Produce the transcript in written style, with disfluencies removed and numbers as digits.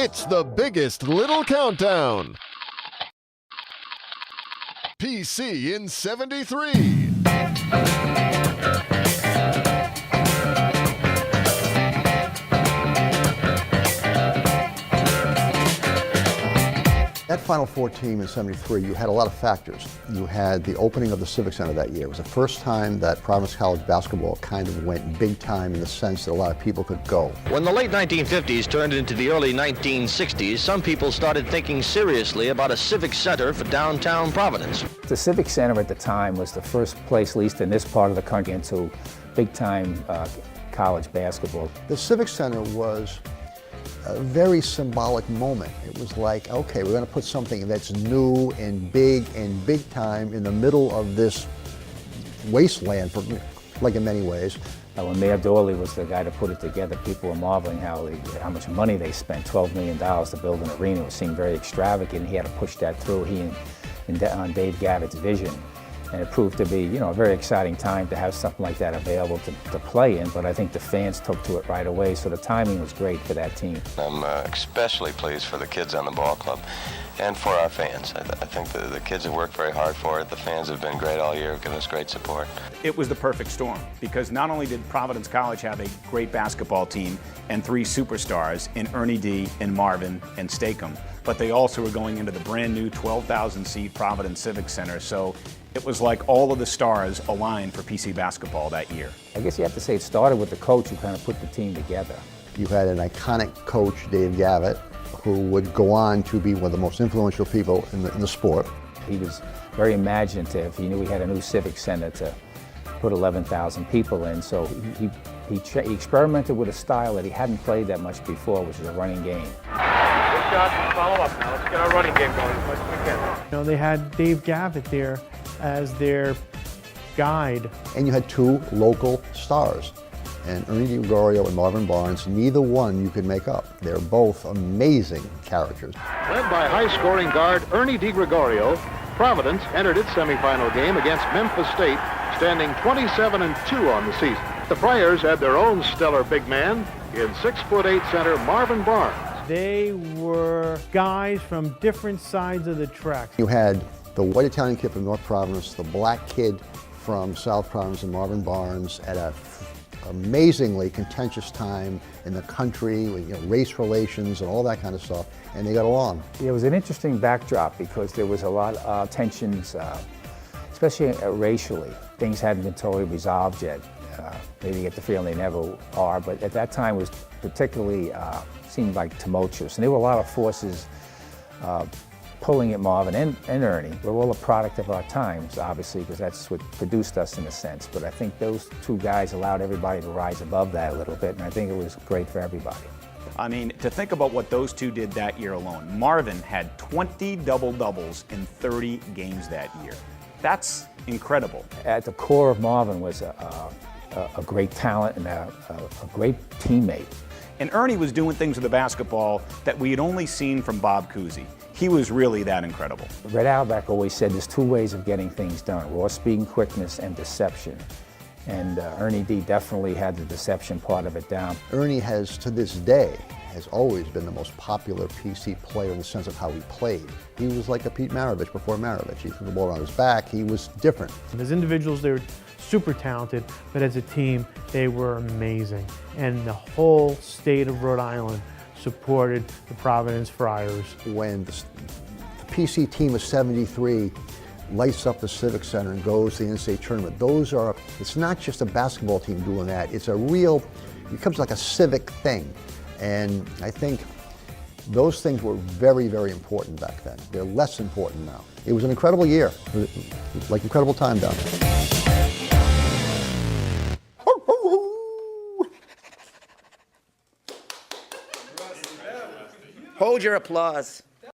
It's the biggest little countdown. PC in 73. That Final Four team in 73, you had a lot of factors. You had the opening of the Civic Center that year. It was the first time that Providence College basketball kind of went big time in the sense that a lot of people could go. When the late 1950s turned into the early 1960s, some people started thinking seriously about a civic center for downtown Providence. The Civic Center at the time was the first place, at least in this part of the country, into big-time college basketball. The Civic Center was a very symbolic moment. It was like, okay, we're going to put something that's new and big time in the middle of this wasteland, like in many ways. When Mayor Doorly was the guy to put it together, people were marveling how much money they spent, $12 million to build an arena. It seemed very extravagant. He had to push that through, on Dave Gavitt's vision. And it proved to be, a very exciting time to have something like that available to play in, but I think the fans took to it right away, so the timing was great for that team. I'm especially pleased for the kids on the ball club and for our fans. I think the kids have worked very hard for it. The fans have been great all year, given us great support. It was the perfect storm because not only did Providence College have a great basketball team and three superstars in Ernie D and Marvin and Stakem, but they also were going into the brand new 12,000-seat Providence Civic Center. So it was like all of the stars aligned for PC basketball that year. I guess you have to say it started with the coach who kind of put the team together. You had an iconic coach, Dave Gavitt, who would go on to be one of the most influential people in the sport. He was very imaginative. He knew he had a new civic center to put 11,000 people in, so he experimented with a style that he hadn't played that much before, which is a running game. Good shot and follow up now. Let's get our running game going as much as we can. They had Dave Gavitt there as their guide. And you had two local stars, and Ernie DiGregorio and Marvin Barnes. Neither one you could make up. They're both amazing characters. Led by high-scoring guard Ernie DiGregorio, Providence entered its semifinal game against Memphis State, standing 27-2 on the season. The Friars had their own stellar big man in 6'8" center Marvin Barnes. They were guys from different sides of the track. You had the white Italian kid from North Providence, the black kid from South Providence, and Marvin Barnes at an amazingly contentious time in the country, with race relations and all that kind of stuff, and they got along. It was an interesting backdrop because there was a lot of tensions, especially racially. Things hadn't been totally resolved yet. Maybe you get the feeling they never are, but at that time it was particularly seemed like tumultuous, and there were a lot of forces pulling at Marvin and Ernie. We're all a product of our times, obviously, because that's what produced us in a sense. But I think those two guys allowed everybody to rise above that a little bit, and I think it was great for everybody. I mean, to think about what those two did that year alone. Marvin had 20 double-doubles in 30 games that year. That's incredible. At the core of Marvin was a great talent and a great teammate. And Ernie was doing things with the basketball that we had only seen from Bob Cousy. He was really that incredible. Red Auerbach always said there's two ways of getting things done, raw speed and quickness and deception. And Ernie D definitely had the deception part of it down. Ernie has, to this day, has always been the most popular PC player in the sense of how he played. He was like a Pete Maravich before Maravich. He threw the ball around his back. He was different. As individuals, they were super talented, but as a team, they were amazing. And the whole state of Rhode Island supported the Providence Friars. When the PC team of 73 lights up the Civic Center and goes to the NCAA tournament, it's not just a basketball team doing that, it becomes like a civic thing. And I think those things were very, very important back then. They're less important now. It was an incredible year, like incredible time down there. Hold your applause.